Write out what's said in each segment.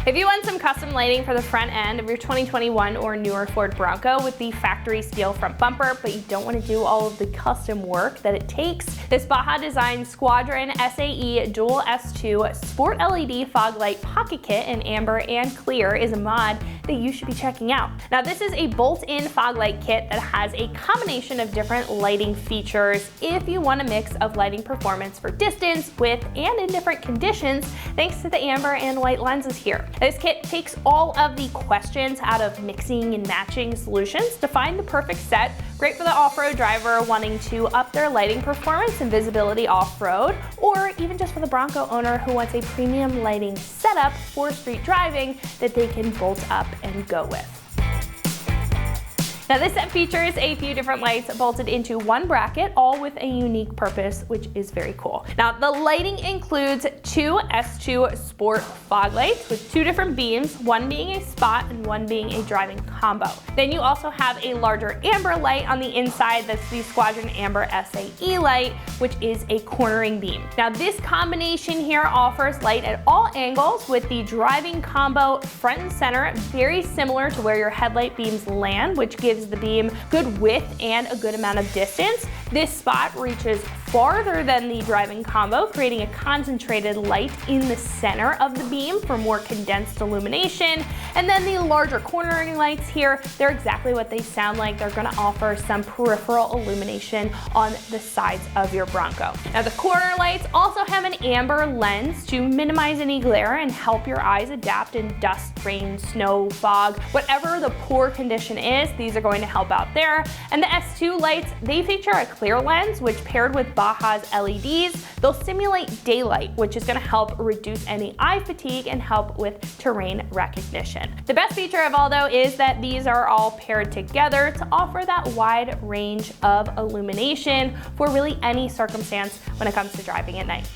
If you want some custom lighting for the front end of your 2021 or newer Ford Bronco with the factory steel front bumper, but you don't want to do all of the custom work that it takes, this Baja Design Squadron SAE Dual S2 Sport LED Fog Light Pocket Kit in amber and clear is a mod that you should be checking out. Now, this is a bolt-in fog light kit that has a combination of different lighting features if you want a mix of lighting performance for distance, width, and in different conditions, thanks to the amber and white lenses here. This kit takes all of the questions out of mixing and matching solutions to find the perfect set, great for the off-road driver wanting to up their lighting performance and visibility off-road, or even just for the Bronco owner who wants a premium lighting setup for street driving that they can bolt up and go with. Now, this set features a few different lights bolted into one bracket, all with a unique purpose, which is very cool. Now, the lighting includes two S2 Sport fog lights with two different beams, one being a spot and one being a driving combo. Then you also have a larger amber light on the inside that's the Squadron Amber SAE light, which is a cornering beam. Now, this combination here offers light at all angles with the driving combo front and center, very similar to where your headlight beams land, which gives the beam good width and a good amount of distance. This spot reaches farther than the driving combo, creating a concentrated light in the center of the beam for more condensed illumination. And then the larger cornering lights here, they're exactly what they sound like. They're gonna offer some peripheral illumination on the sides of your Bronco. Now, the corner lights also have an amber lens to minimize any glare and help your eyes adapt in dust, rain, snow, fog, whatever the poor condition is, these are going to help out there. And the S2 lights, they feature a clear lens, which paired with Baja's LEDs, they'll simulate daylight, which is going to help reduce any eye fatigue and help with terrain recognition. The best feature of all, though, is that these are all paired together to offer that wide range of illumination for really any circumstance when it comes to driving at night.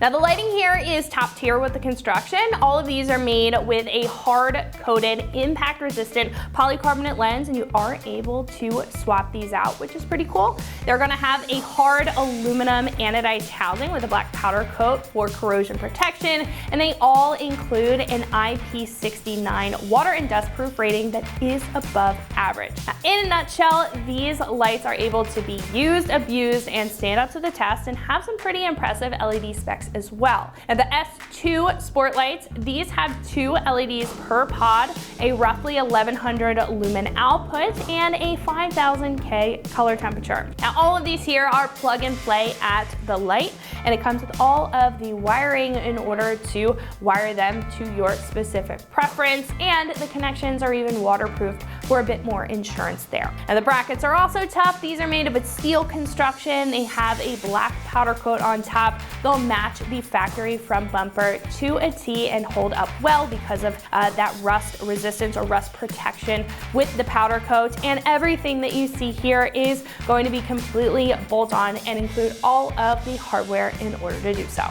Now, the lighting here is top tier with the construction. All of these are made with a hard-coated, impact-resistant polycarbonate lens, and you are able to swap these out, which is pretty cool. They're gonna have a hard aluminum anodized housing with a black powder coat for corrosion protection, and they all include an IP69 water and dust-proof rating that is above average. Now, in a nutshell, these lights are able to be used, abused, and stand up to the test and have some pretty impressive LED specs as well. Now, the S2 Sport lights, these have two LEDs per pod, a roughly 1100 lumen output, and a 5000 K color temperature. Now, all of these here are plug and play at the light, and it comes with all of the wiring in order to wire them to your specific preference, and the connections are even waterproof for a bit more insurance there. Now, the brackets are also tough. These are made of a steel construction. They have a black powder coat on top. They'll match the factory front bumper to a T and hold up well because of that rust resistance or rust protection with the powder coat. And everything that you see here is going to be completely bolt-on and include all of the hardware in order to do so.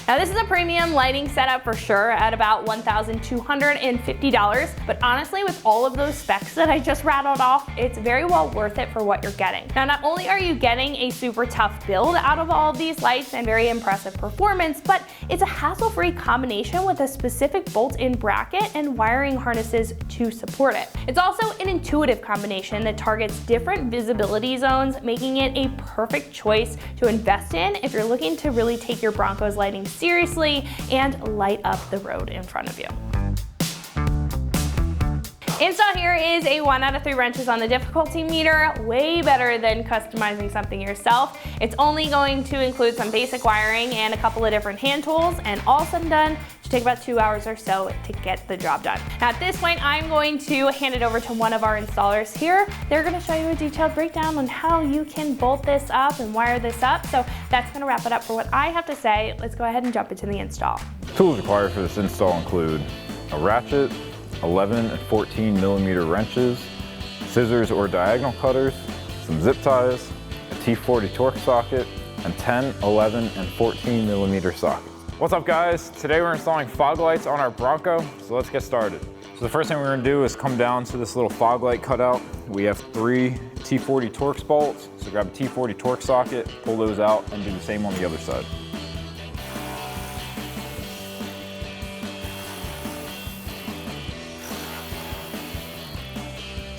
Now, this is a premium lighting setup for sure at about $1,250, but honestly, with all of those specs that I just rattled off, it's very well worth it for what you're getting. Now, not only are you getting a super tough build out of all of these lights and very impressive performance, but it's a hassle-free combination with a specific bolt-in bracket and wiring harnesses to support it. It's also an intuitive combination that targets different visibility zones, making it a perfect choice to invest in if you're looking to really take your Bronco's lighting seriously and light up the road in front of you. Install here is a 1 out of 3 wrenches on the difficulty meter, way better than customizing something yourself. It's only going to include some basic wiring and a couple of different hand tools, and all said and done, it should take about 2 hours or so to get the job done. Now, at this point, I'm going to hand it over to one of our installers here. They're gonna show you a detailed breakdown on how you can bolt this up and wire this up. So that's gonna wrap it up for what I have to say. Let's go ahead and jump into the install. Tools required for this install include a ratchet, 11 and 14 millimeter wrenches, scissors or diagonal cutters, some zip ties, a T40 Torx socket, and 10, 11, and 14 millimeter sockets. What's up, guys? Today we're installing fog lights on our Bronco, so let's get started. So the first thing we're gonna do is come down to this little fog light cutout. We have 3 T40 Torx bolts, so grab a T40 Torx socket, pull those out, and do the same on the other side.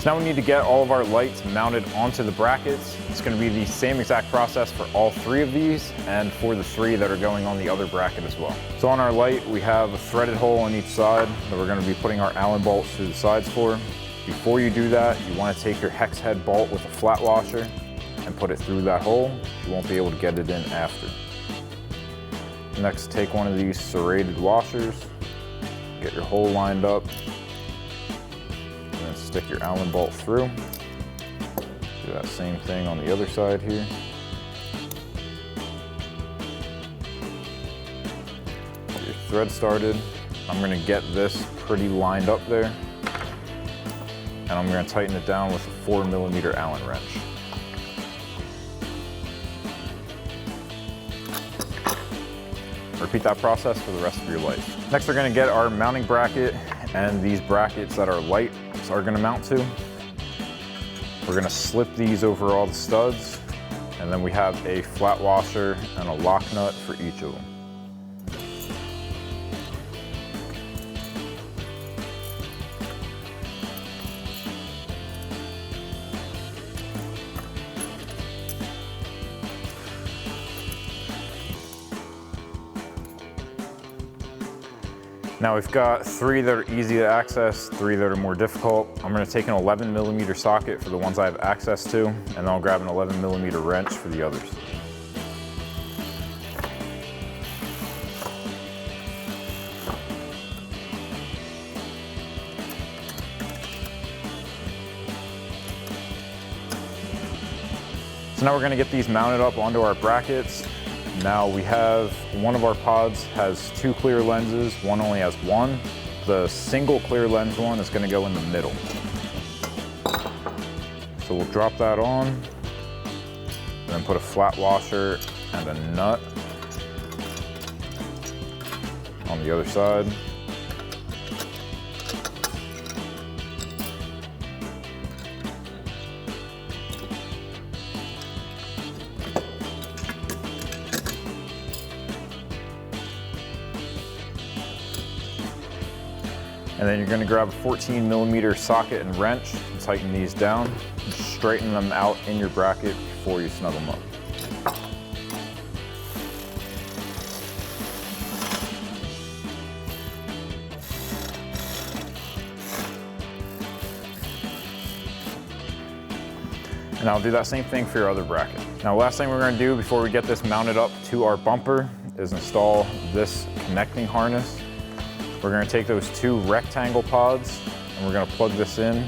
So now we need to get all of our lights mounted onto the brackets. It's going to be the same exact process for all 3 of these and for the 3 that are going on the other bracket as well. So on our light, we have a threaded hole on each side that we're going to be putting our Allen bolts through the sides for. Before you do that, you want to take your hex head bolt with a flat washer and put it through that hole. You won't be able to get it in after. Next, take one of these serrated washers, get your hole lined up, stick your Allen bolt through. Do that same thing on the other side here. Get your thread started. I'm going to get this pretty lined up there. And I'm going to tighten it down with a 4mm Allen wrench. Repeat that process for the rest of your lights. Next, we're going to get our mounting bracket and these brackets that our lights are going to mount to. We're going to slip these over all the studs, and then we have a flat washer and a lock nut for each of them. Now we've got 3 that are easy to access, 3 that are more difficult. I'm going to take an 11mm socket for the ones I have access to, and then I'll grab an 11mm wrench for the others. So now we're going to get these mounted up onto our brackets. Now we have, one of our pods has 2 clear lenses, one only has 1. The single clear lens one is going to go in the middle. So we'll drop that on, and then put a flat washer and a nut on the other side. And then you're going to grab a 14mm socket and wrench and tighten these down and straighten them out in your bracket before you snug them up. And I'll do that same thing for your other bracket. Now, last thing we're going to do before we get this mounted up to our bumper is install this connecting harness. We're going to take those 2 rectangle pods and we're going to plug this in.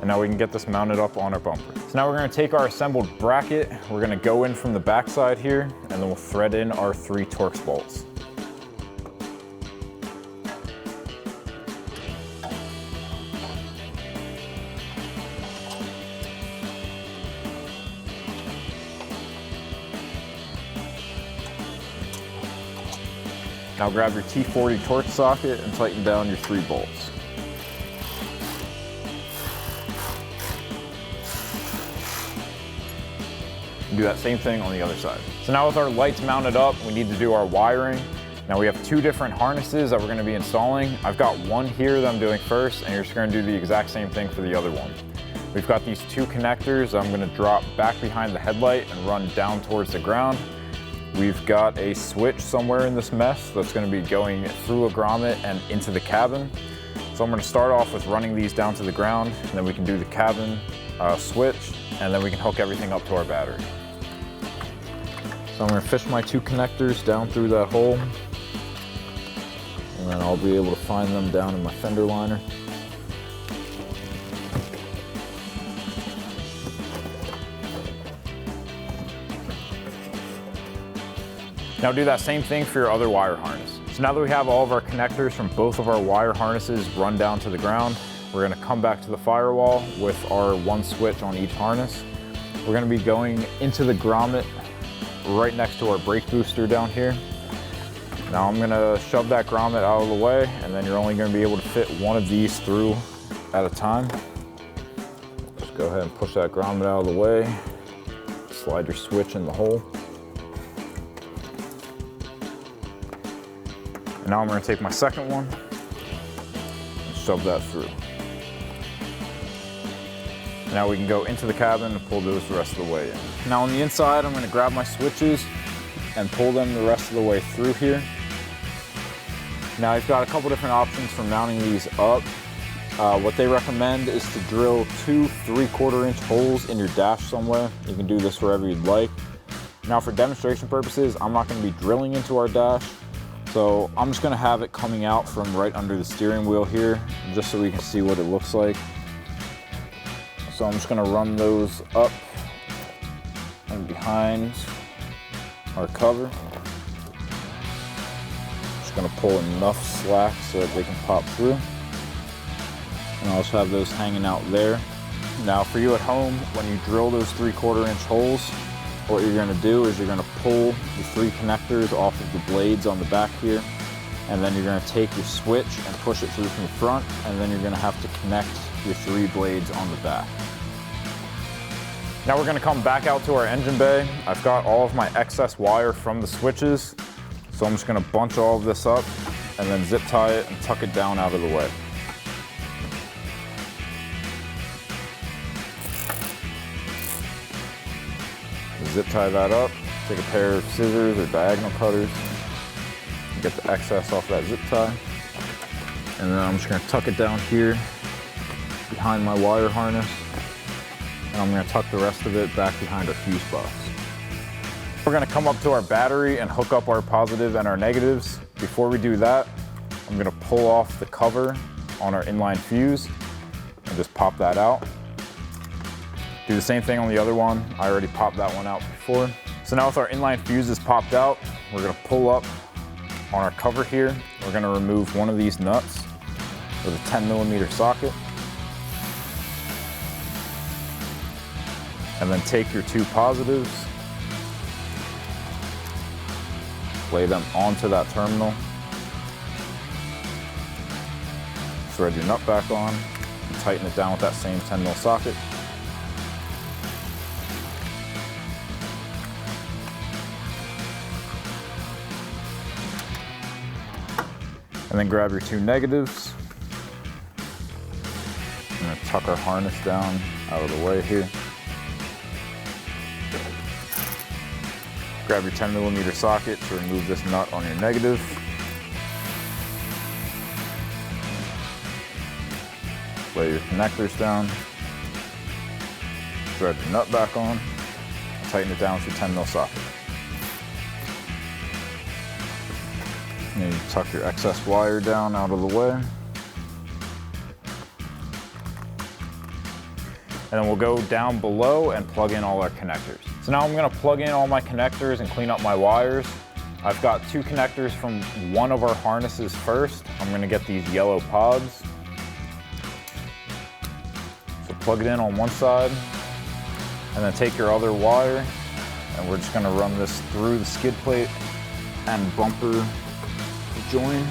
And now we can get this mounted up on our bumper. So now we're going to take our assembled bracket, we're going to go in from the back side here, and then we'll thread in our 3 Torx bolts. Now grab your T40 Torx socket and tighten down your 3 bolts. Do that same thing on the other side. So now with our lights mounted up, we need to do our wiring. Now we have 2 different harnesses that we're going to be installing. I've got one here that I'm doing first, and you're just going to do the exact same thing for the other one. We've got these 2 connectors I'm going to drop back behind the headlight and run down towards the ground. We've got a switch somewhere in this mess that's going to be going through a grommet and into the cabin. So I'm going to start off with running these down to the ground, and then we can do the cabin switch, and then we can hook everything up to our battery. So I'm going to fish my 2 connectors down through that hole, and then I'll be able to find them down in my fender liner. Now do that same thing for your other wire harness. So now that we have all of our connectors from both of our wire harnesses run down to the ground, we're going to come back to the firewall with our 1 switch on each harness. We're going to be going into the grommet right next to our brake booster down here. Now I'm going to shove that grommet out of the way, and then you're only going to be able to fit 1 of these through at a time. Just go ahead and push that grommet out of the way, slide your switch in the hole. And now I'm gonna take my second one and shove that through. Now we can go into the cabin and pull those the rest of the way in. Now on the inside, I'm gonna grab my switches and pull them the rest of the way through here. Now I've got a couple different options for mounting these up. What they recommend is to drill 2 3/4-inch holes in your dash somewhere. You can do this wherever you'd like. Now for demonstration purposes, I'm not gonna be drilling into our dash. So I'm just gonna have it coming out from right under the steering wheel here, just so we can see what it looks like. So I'm just gonna run those up and behind our cover. Just gonna pull enough slack so that they can pop through. And I'll just have those hanging out there. Now for you at home, when you drill those 3/4-inch holes, what you're gonna do is you're gonna pull the 3 connectors off of the blades on the back here, and then you're gonna take your switch and push it through from the front, and then you're gonna have to connect your 3 blades on the back. Now we're gonna come back out to our engine bay. I've got all of my excess wire from the switches, so I'm just gonna bunch all of this up and then zip tie it and tuck it down out of the way. Zip tie that up, take a pair of scissors or diagonal cutters, get the excess off that zip tie, and then I'm just gonna tuck it down here behind my wire harness, and I'm gonna tuck the rest of it back behind our fuse box. We're gonna come up to our battery and hook up our positive and our negatives. Before we do that, I'm gonna pull off the cover on our inline fuse and just pop that out. Do the same thing on the other one. I already popped that one out before. So now with our inline fuses popped out, we're gonna pull up on our cover here. We're gonna remove one of these nuts with a 10mm socket. And then take your 2 positives, lay them onto that terminal, thread your nut back on, and tighten it down with that same 10mm socket. And then grab your 2 negatives. I'm gonna tuck our harness down out of the way here. Grab your 10mm socket to remove this nut on your negative. Lay your connectors down. Thread your nut back on. Tighten it down with your 10mm socket. And you tuck your excess wire down out of the way. And then we'll go down below and plug in all our connectors. So now I'm gonna plug in all my connectors and clean up my wires. I've got 2 connectors from one of our harnesses first. I'm gonna get these yellow pods. So plug it in on one side, and then take your other wire, and we're just gonna run this through the skid plate and bumper join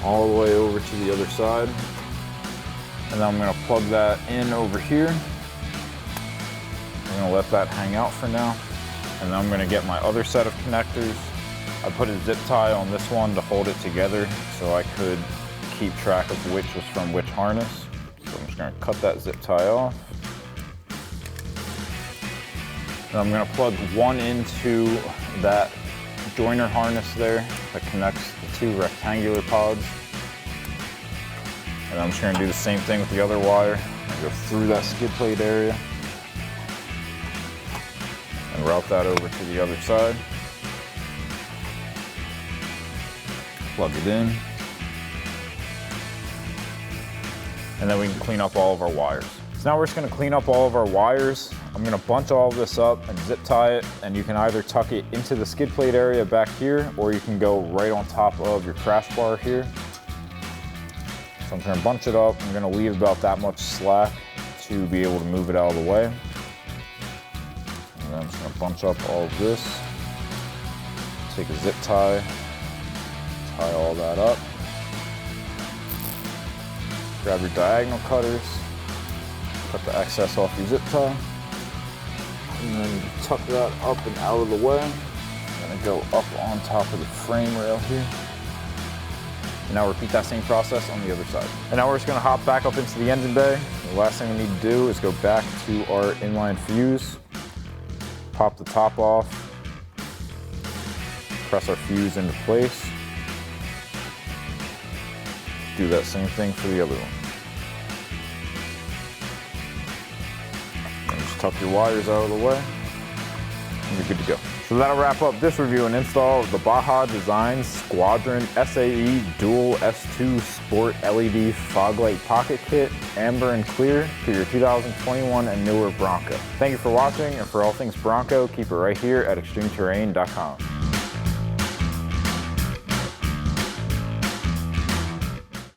all the way over to the other side. And then I'm gonna plug that in over here. I'm gonna let that hang out for now. And then I'm gonna get my other set of connectors. I put a zip tie on this one to hold it together so I could keep track of which was from which harness. So I'm just gonna cut that zip tie off. And I'm gonna plug one into that joiner harness there that connects the 2 rectangular pods. And I'm just gonna do the same thing with the other wire. I'm gonna go through that skid plate area and route that over to the other side. Plug it in. And then we can clean up all of our wires. So now we're just gonna clean up all of our wires. I'm gonna bunch all of this up and zip tie it, and you can either tuck it into the skid plate area back here, or you can go right on top of your crash bar here. So I'm gonna bunch it up. I'm gonna leave about that much slack to be able to move it out of the way. And then I'm just gonna bunch up all of this. Take a zip tie, tie all that up. Grab your diagonal cutters, cut the excess off your zip tie, and then tuck that up and out of the way. I'm gonna go up on top of the frame rail here. And now repeat that same process on the other side. And now we're just gonna hop back up into the engine bay. The last thing we need to do is go back to our inline fuse, pop the top off, press our fuse into place. Do that same thing for the other one. And just tuck your wires out of the way, and you're good to go. So that'll wrap up this review and install of the Baja Designs Squadron SAE Dual S2 Sport LED Fog Light Pocket Kit, amber and clear, for your 2021 and newer Bronco. Thank you for watching, and for all things Bronco, keep it right here at extremeterrain.com.